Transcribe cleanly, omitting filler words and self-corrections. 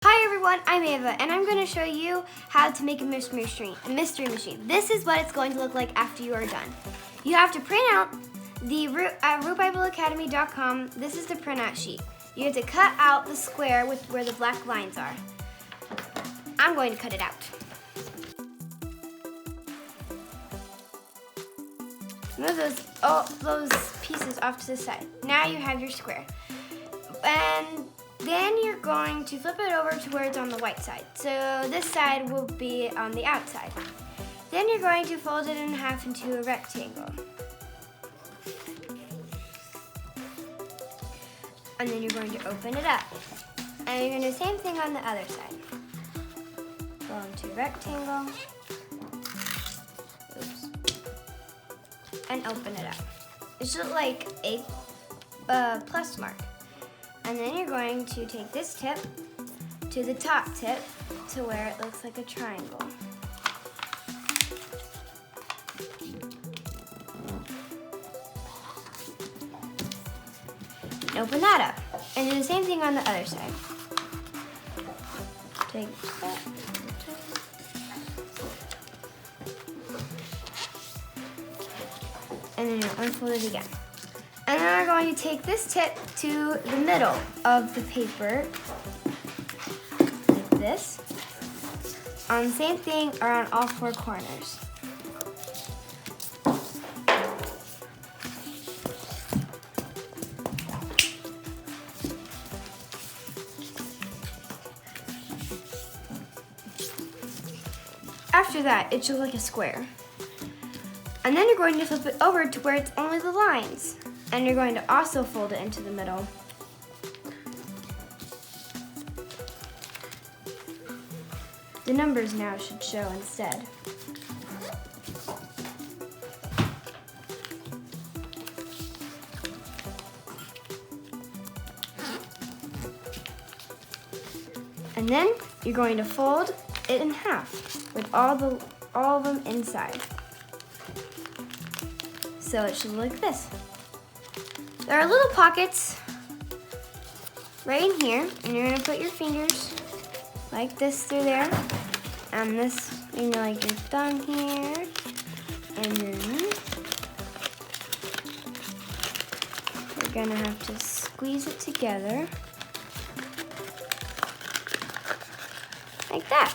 Hi everyone, I'm Ava, and I'm going to show you how to make a mystery machine. This is what it's going to look like after you are done. You have to print out the RootBibleAcademy.com. This is the printout sheet. You have to cut out the square with where the black lines are. I'm going to cut it out. Move those pieces off to the side. Now you have your square. And then you're going to flip it over to where it's on the white side. So this side will be on the outside. Then you're going to fold it in half into a rectangle. And then you're going to open it up. And you're going to do the same thing on the other side. Go into rectangle. Oops. And open it up. It should look like a plus mark. And then you're going to take this tip to the top tip to where it looks like a triangle. And open that up. And do the same thing on the other side. Take that. And then you'll unfold it again. And then we're going to take this tip to the middle of the paper, like this. On the same thing around all four corners. After that, it should look like a square. And then you're going to flip it over to where it's only the lines. And you're going to also fold it into the middle. The numbers now should show instead. And then you're going to fold it in half with all of them inside. So it should look like this. There are little pockets right in here, and you're gonna put your fingers like this through there, and this, like your thumb here, and then you're gonna have to squeeze it together like that.